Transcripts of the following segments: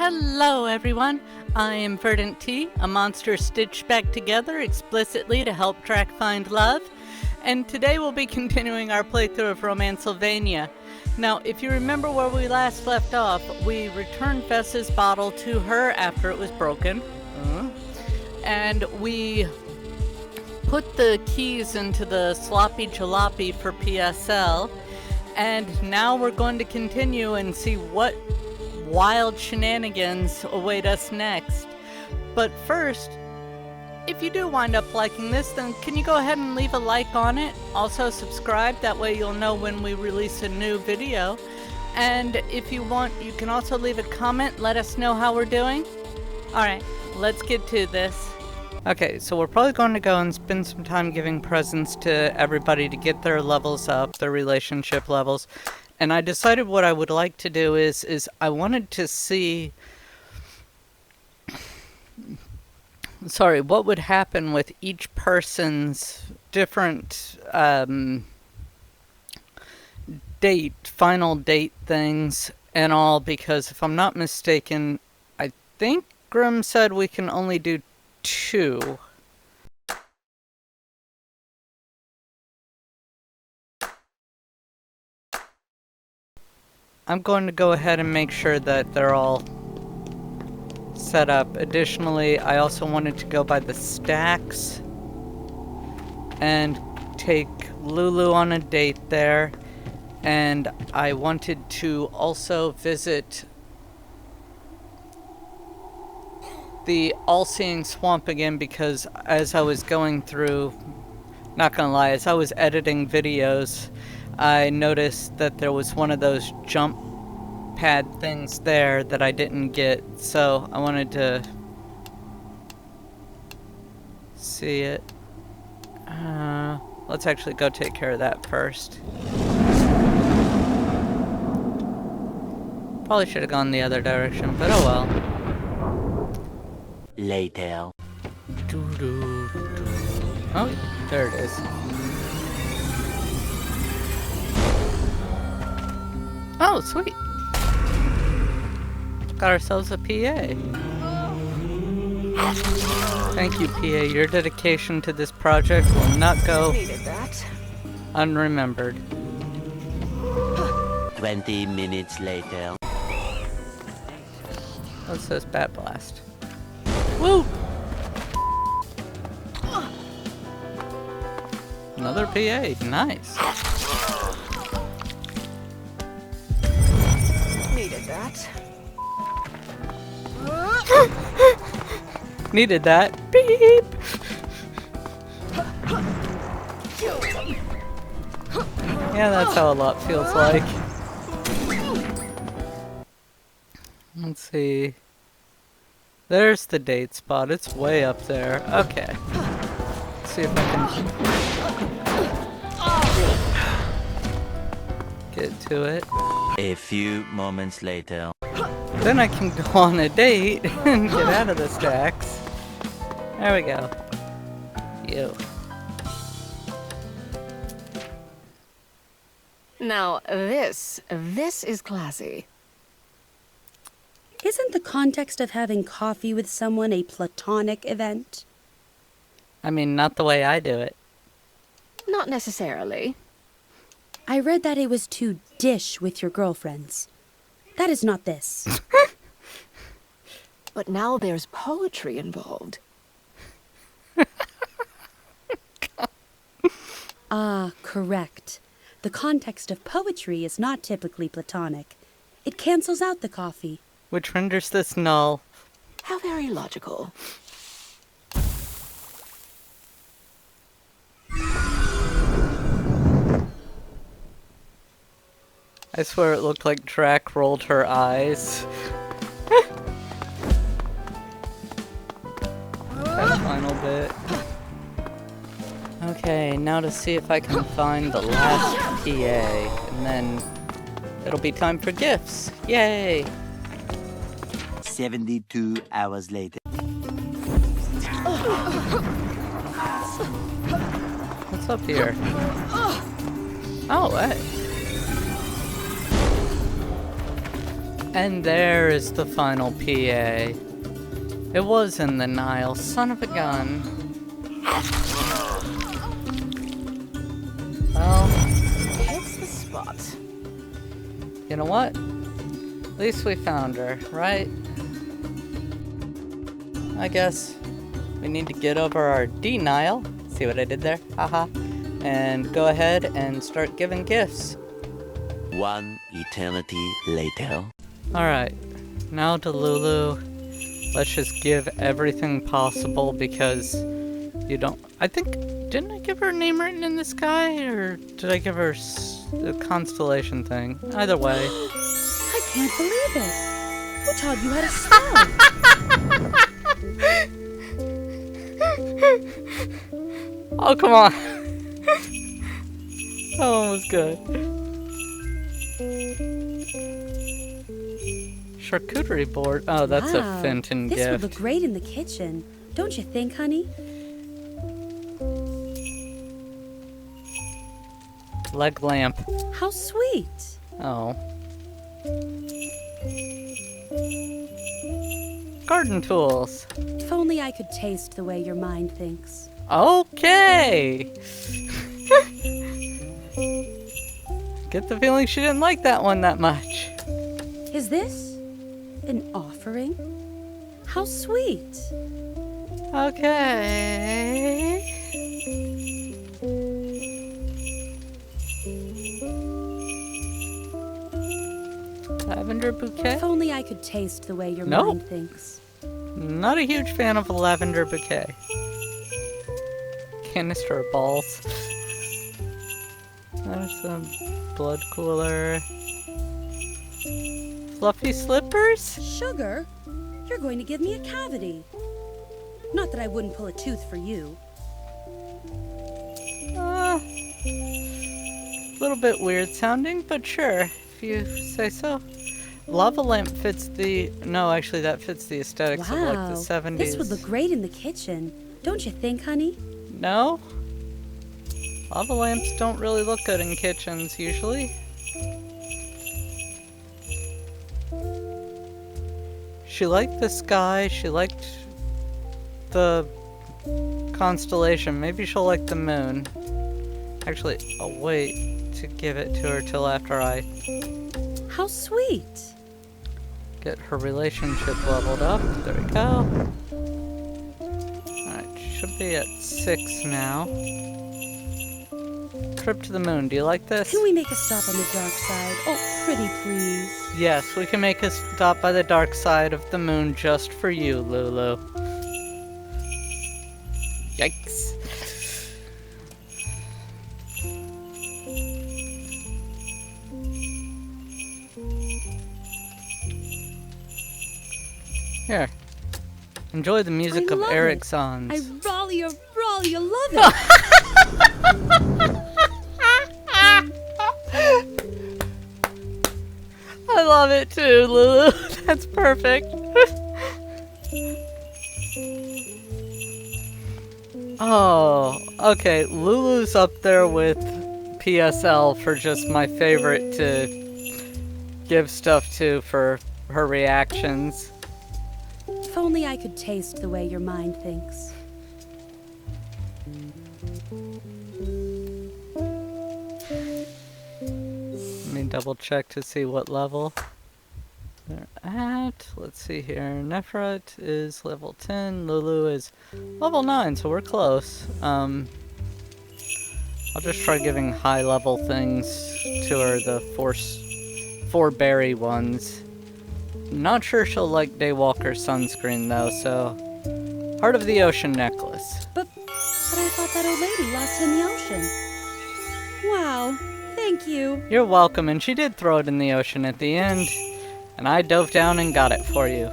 Hello everyone, I am VerdantTea, a monster stitched back together explicitly to help Drac find love, and today we'll be continuing our playthrough of Romancelvania. Now, if you remember where we last left off, we returned Vess's bottle to her after it was broken, and we put the keys into the sloppy jalopy for PSL, and now we're going to continue and see what wild shenanigans await us next. But first, if you do wind up liking this, then can you go ahead and leave a like on it? Also subscribe, that way you'll know when we release a new video. And if you want, you can also leave a comment, let us know how we're doing. Alright, let's get to this. Okay, so we're probably going to go and spend some time giving presents to everybody to get their levels up, their relationship levels. And I decided what I would like to do is I wanted to see, what would happen with each person's different final date things and all, because if I'm not mistaken, I think Grim said we can only do 2. I'm going to go ahead and make sure that they're all set up. Additionally, I also wanted to go by the stacks and take Lulu on a date there. And I wanted to also visit the All-Seeing Swamp again, because as I was going through, not gonna lie, as I was editing videos, I noticed that there was one of those jump pad things there that I didn't get, so I wanted to see it. Let's actually go take care of that first. Probably should have gone the other direction, but oh well. Later. Oh, there it is. Oh, sweet. Got ourselves a PA. Thank you, PA. Your dedication to this project will not go unremembered. 20 minutes later. What's this? Bat Blast. Woo! Another PA. Nice. Needed that. Needed that. Beep! Yeah, that's how a lot feels like. Let's see. There's the date spot. It's way up there. Okay. Let's see if I can get to it. A few moments later. Then I can go on a date and get out of the stacks. There we go. You. Now, this is classy. Isn't the context of having coffee with someone a platonic event? I mean, not the way I do it. Not necessarily. I read that it was to dish with your girlfriends. That is not this. But now there's poetry involved. Ah, correct. The context of poetry is not typically platonic. It cancels out the coffee. Which renders this null. How very logical. I swear it looked like Drac rolled her eyes. That final bit. Okay, now to see if I can find the last PA, and then it'll be time for gifts. Yay! 72 hours later. What's up here? Oh, hey. And there is the final PA. It was in the Nile, son of a gun. Well, Hits the spot. you know what? At least we found her, right? I guess we need to get over our denial. See what I did there? Haha. And go ahead and start giving gifts. One eternity later. Alright, now to Lulu. Let's just give everything possible because you don't... I think... Didn't I give her a name written in the sky? Or did I give her a constellation thing? Either way. I can't believe it. Who taught you how to spell? Oh, come on. That one was good. Charcuterie board. Oh, that's Wow, a Fenton this would gift. look great in the kitchen. Don't you think, honey? Leg lamp. How sweet. Oh. Garden tools. If only I could taste the way your mind thinks. Okay. Get the feeling she didn't like that one that much. Is this an offering? How sweet. Okay. Lavender bouquet? If only I could taste the way your Nope. mind thinks. Not a huge fan of a lavender bouquet. Canister of balls. There's a blood cooler. Fluffy slippers? Sugar? You're going to give me a cavity. Not that I wouldn't pull a tooth for you. A little bit weird sounding, but sure, if you say so. Lava lamp fits the... No, actually that fits the aesthetics of like the 70s. This would look great in the kitchen. Don't you think, honey? No? Lava lamps don't really look good in kitchens, usually. She liked the sky, she liked the constellation. Maybe she'll like the moon. Actually, I'll wait to give it to her till after I How sweet. get her relationship leveled up. There we go. Alright, should be at 6 now. Trip to the moon, do you like this? Can we make a stop on the dark side? Oh, pretty please. Yes, we can make a stop by the dark side of the moon just for you, Lulu. Yikes. Here. Enjoy the music I of love Eric it. Sons. I rolly love it. I love it too, Lulu. That's perfect. Oh, okay. Lulu's up there with PSL for just my favorite to give stuff to for her reactions. If only I could taste the way your mind thinks. Let me double check to see what level they're at. Let's see here. Nefret is level 10. Lulu is level 9, so we're close. I'll just try giving high level things to her, the four berry ones. Not sure she'll like Daywalker sunscreen though, so Heart of the Ocean necklace. But I thought that old lady lost it in the ocean. Wow, thank you. You're welcome, and she did throw it in the ocean at the end, and I dove down and got it for you.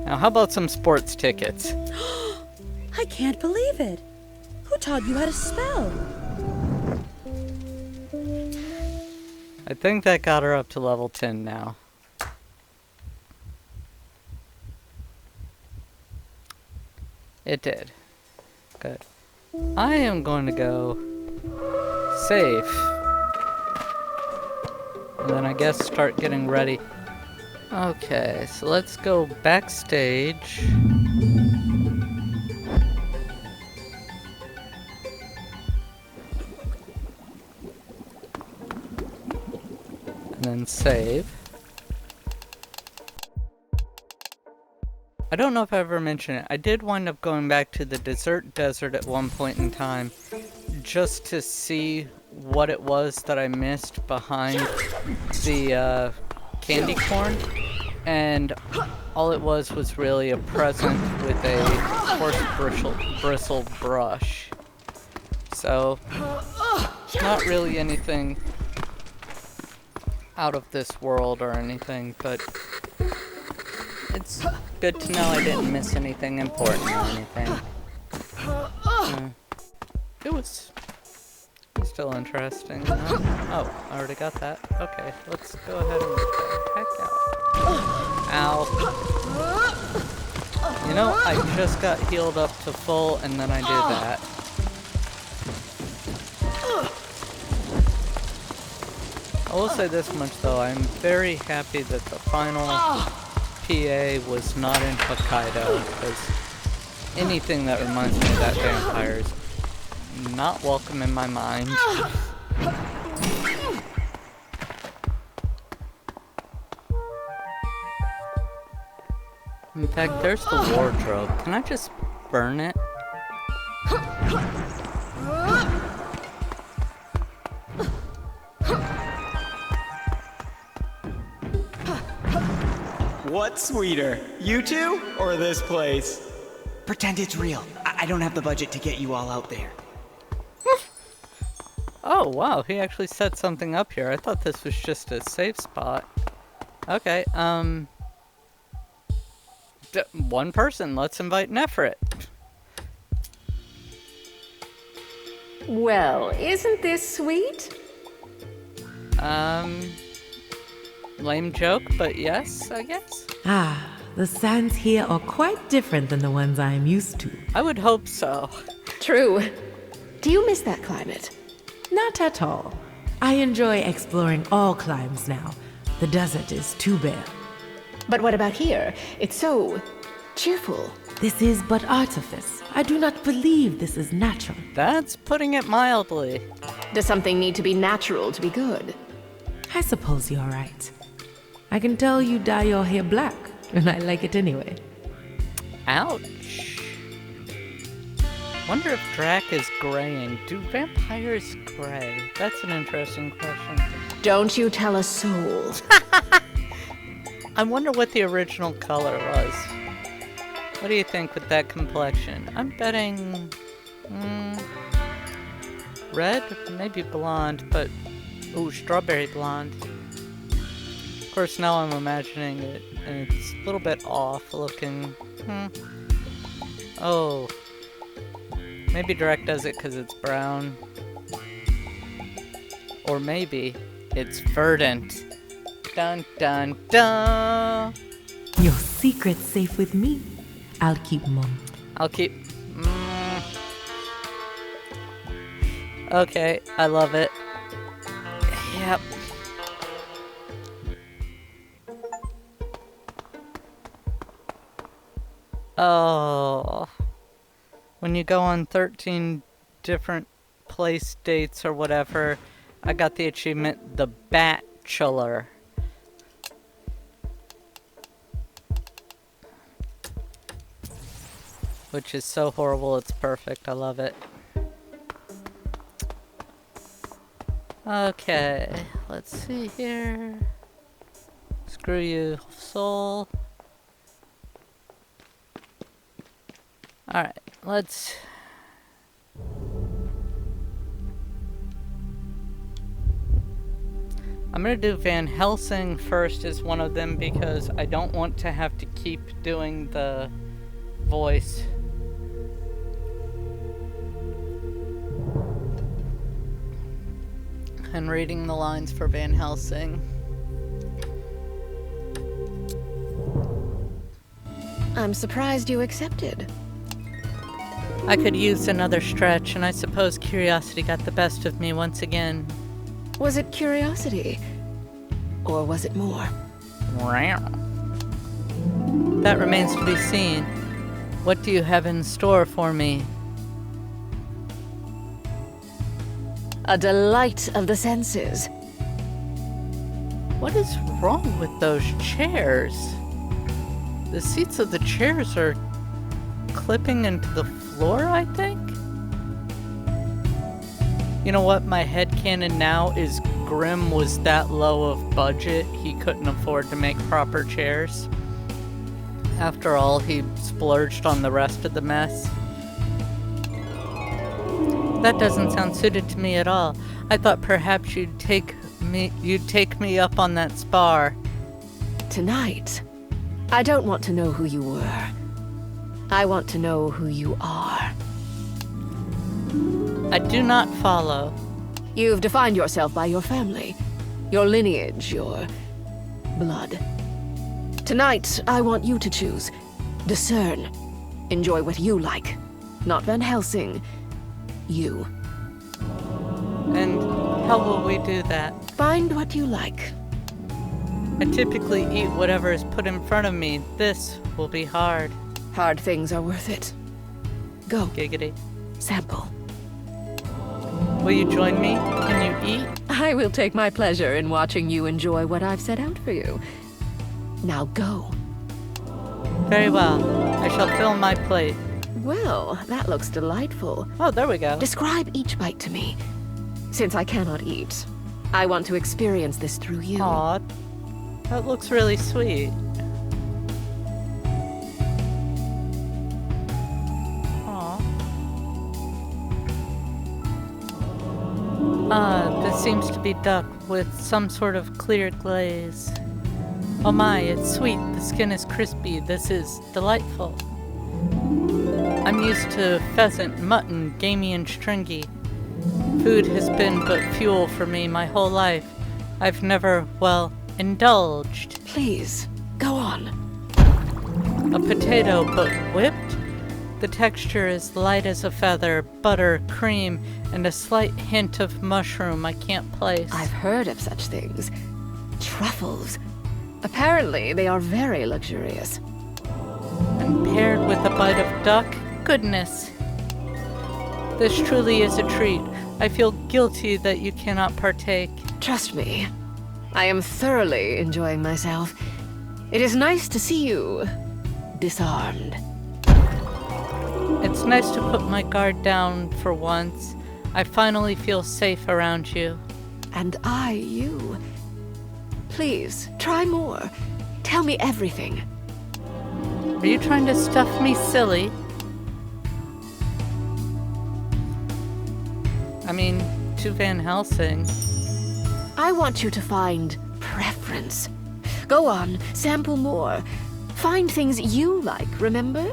Now how about some sports tickets? I can't believe it. Who taught you how to spell? I think that got her up to level 10 now. It did. Good. I am going to go save. And then I guess start getting ready. Okay, so let's go backstage. And then save. I don't know if I ever mentioned it. I did wind up going back to the desert desert at one point in time just to see what it was that I missed behind the candy corn. And all it was really a present with a horse bristle brush. So, not really anything out of this world or anything, but it's good to know I didn't miss anything important or anything. It was still interesting. Oh, I already got that. Okay, let's go ahead and get the heck out. Ow. You know, I just got healed up to full and then I did that. I will say this much though, I'm very happy that the final PA was not in Hokkaido, because anything that reminds me of that vampire is not welcome in my mind. In fact, there's the wardrobe. Can I just burn it? What's sweeter, you two or this place? Pretend it's real. I don't have the budget to get you all out there. Oh, wow, he actually set something up here. I thought this was just a safe spot. Okay, one person, let's invite Nefrit. Well, isn't this sweet? Lame joke, but yes, I guess. Ah, the sands here are quite different than the ones I am used to. I would hope so. True. Do you miss that climate? Not at all. I enjoy exploring all climes now. The desert is too bare. But what about here? It's so cheerful. This is but artifice. I do not believe this is natural. That's putting it mildly. Does something need to be natural to be good? I suppose you're right. I can tell you dye your hair black, and I like it anyway. Ouch. Wonder if Drac is graying. Do vampires gray? That's an interesting question. Don't you tell a soul. I wonder what the original color was. What do you think with that complexion? I'm betting... red? Maybe blonde, but... Ooh, strawberry blonde. Of course, now I'm imagining it, and it's a little bit off looking. Oh. Maybe Drac does it because it's brown. Or maybe it's Verdant. Dun dun dun! Your secret's safe with me. I'll keep mum. I'll keep... Okay, I love it. Yep. Oh. When you go on 13 different place dates or whatever, I got the achievement, The Bachelor. Which is so horrible, it's perfect. I love it. Okay, let's see here. Screw you, soul. Alright, let's... I'm gonna do Van Helsing first as one of them because I don't want to have to keep doing the voice. And reading the lines for Van Helsing. I'm surprised you accepted. I could use another stretch, and I suppose curiosity got the best of me once again. Was it curiosity? Or was it more? Wow. That remains to be seen. What do you have in store for me? A delight of the senses. What is wrong with those chairs? The seats of the chairs are clipping into the floor, I think? You know what? My headcanon now is Grimm was that low of budget, he couldn't afford to make proper chairs. After all, he splurged on the rest of the mess. That doesn't sound suited to me at all. I thought perhaps you'd take me up on that spar. Tonight, I don't want to know who you were. I want to know who you are. I do not follow. You've defined yourself by your family, your lineage, your blood. Tonight, I want you to choose. Discern. Enjoy what you like. Not Van Helsing. You. And how will we do that? Find what you like. I typically eat whatever is put in front of me. This will be hard. Hard things are worth it. Go. Giggity. Sample. Will you join me? Can you eat? I will take my pleasure in watching you enjoy what I've set out for you. Now go. Very well. I shall fill my plate. Well, that looks delightful. Oh, there we go. Describe each bite to me. Since I cannot eat, I want to experience this through you. Aw, that looks really sweet. Aw. This seems to be duck with some sort of clear glaze. Oh my, it's sweet. The skin is crispy. This is delightful. I'm used to pheasant, mutton, gamey and stringy. Food has been but fuel for me my whole life. I've never, well, indulged. Please, go on. A potato, but whipped? The texture is light as a feather, butter, cream, and a slight hint of mushroom I can't place. I've heard of such things. Truffles. Apparently, they are very luxurious. And paired with a bite of duck? Goodness. This truly is a treat. I feel guilty that you cannot partake. Trust me, I am thoroughly enjoying myself. It is nice to see you disarmed. It's nice to put my guard down for once. I finally feel safe around you. And I, you. Please, try more. Tell me everything. Are you trying to stuff me silly? I mean, to Van Helsing. I want you to find preference. Go on, sample more. Find things you like, remember?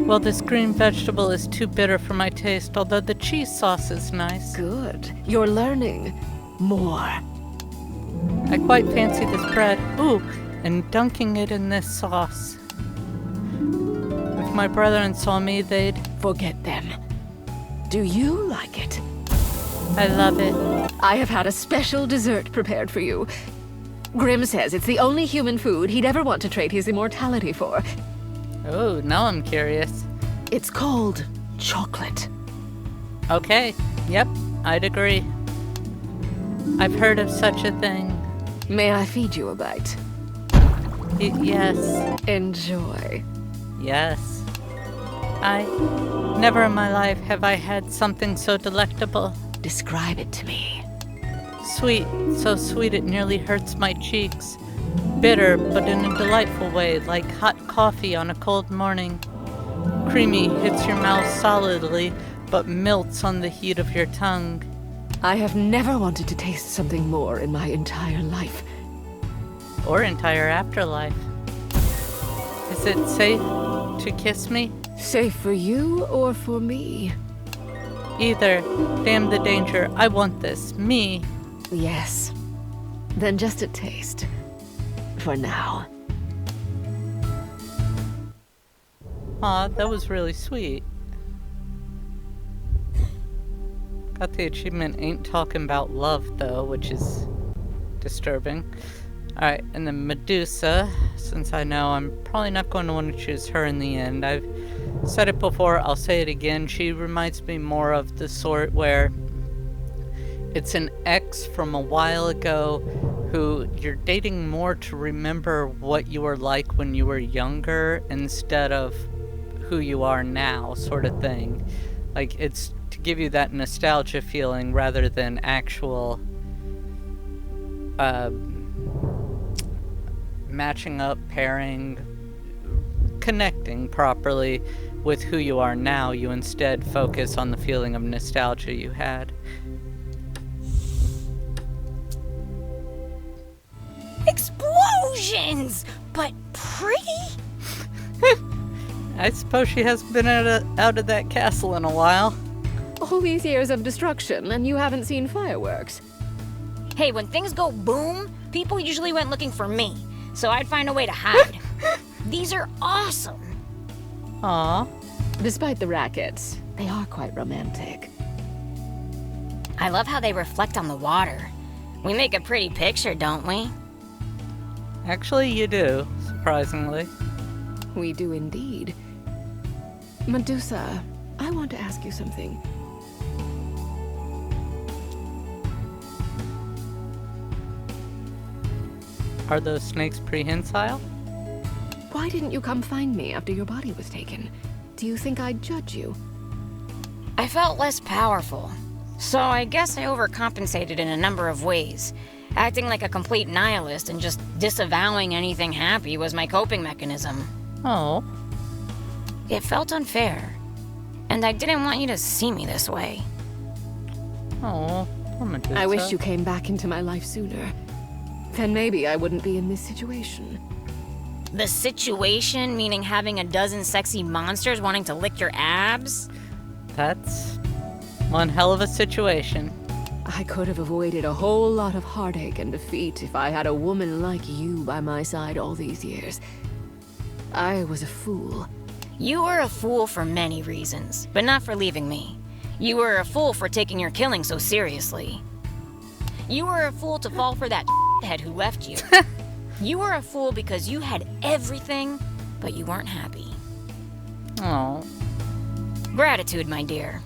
Well, this green vegetable is too bitter for my taste, although the cheese sauce is nice. Good. You're learning more. I quite fancy this bread. Ooh, and dunking it in this sauce. If my brethren saw me, they'd... Forget them. Do you like it? I love it. I have had a special dessert prepared for you. Grimm says it's the only human food he'd ever want to trade his immortality for. Oh, now I'm curious. It's called chocolate. Okay, yep, I'd agree. I've heard of such a thing. May I feed you a bite? Yes. Enjoy. Yes. Never in my life have I had something so delectable. Describe it to me. Sweet, so sweet it nearly hurts my cheeks. Bitter, but in a delightful way, like hot coffee on a cold morning. Creamy, hits your mouth solidly, but melts on the heat of your tongue. I have never wanted to taste something more in my entire life. Or entire afterlife. Is it safe to kiss me? Safe for you or for me? Either. Damn the danger. I want this. Me. Yes. Then just a taste. For now. Aw, that was really sweet. Got the achievement Ain't Talking About Love, though, which is disturbing. Alright, and then Medusa, since I know I'm probably not going to want to choose her in the end. I've said it before, I'll say it again. She reminds me more of the sort where it's an ex from a while ago who you're dating more to remember what you were like when you were younger instead of who you are now, sort of thing. Like, it's to give you that nostalgia feeling rather than actual matching up, pairing, connecting properly with who you are now. You instead focus on the feeling of nostalgia you had. Explosions! But pretty? I suppose she hasn't been out of that castle in a while. All these years of destruction, and you haven't seen fireworks. Hey, when things go boom, people usually went looking for me, so I'd find a way to hide. These are awesome. Aww. Despite the rackets, they are quite romantic. I love how they reflect on the water. We make a pretty picture, don't we? Actually, you do, surprisingly. We do indeed. Medusa, I want to ask you something. Are those snakes prehensile? Why didn't you come find me after your body was taken? Do you think I'd judge you? I felt less powerful, so I guess I overcompensated in a number of ways. Acting like a complete nihilist and just disavowing anything happy was my coping mechanism. Oh. It felt unfair, and I didn't want you to see me this way. Oh, poor Medusa. I wish you came back into my life sooner. Then maybe I wouldn't be in this situation. The situation, meaning having a dozen sexy monsters wanting to lick your abs? That's one hell of a situation. I could have avoided a whole lot of heartache and defeat if I had a woman like you by my side all these years. I was a fool. You were a fool for many reasons, but not for leaving me. You were a fool for taking your killing so seriously. You were a fool to fall for that head who left you. You were a fool because you had everything, but you weren't happy. Oh. Gratitude, my dear.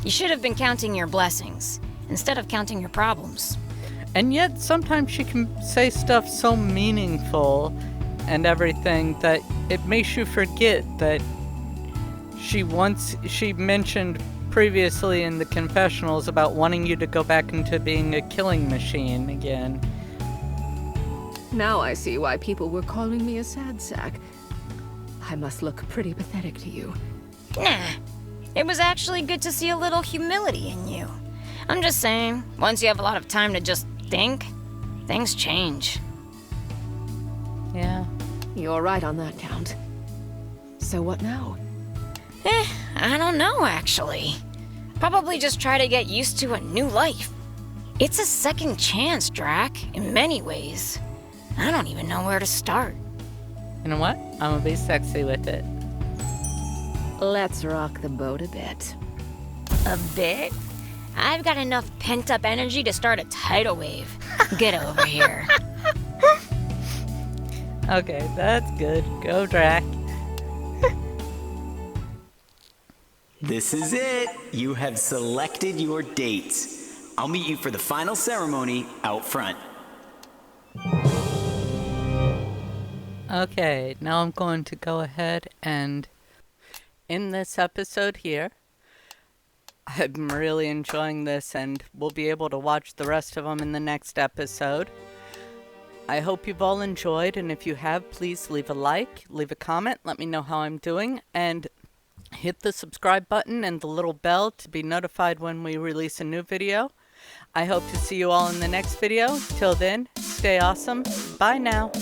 You should have been counting your blessings, instead of counting your problems. And yet, sometimes she can say stuff so meaningful and everything that it makes you forget that she mentioned previously in the confessionals about wanting you to go back into being a killing machine again. Now I see why people were calling me a sad sack. I must look pretty pathetic to you. Nah, it was actually good to see a little humility in you. I'm just saying, once you have a lot of time to just think, things change. Yeah. You're right on that count. So what now? I don't know, actually. Probably just try to get used to a new life. It's a second chance, Drac, in many ways. I don't even know where to start. You know what? I'm gonna be sexy with it. Let's rock the boat a bit. A bit? I've got enough pent-up energy to start a tidal wave. Get over here. Okay, that's good. Go, Drac. This is it. You have selected your dates. I'll meet you for the final ceremony out front. Okay, now I'm going to go ahead and end this episode here. I'm really enjoying this, and we'll be able to watch the rest of them in the next episode. I hope you've all enjoyed, and if you have, please leave a like, leave a comment, let me know how I'm doing, and hit the subscribe button and the little bell to be notified when we release a new video. I hope to see you all in the next video. Till then, stay awesome. Bye now.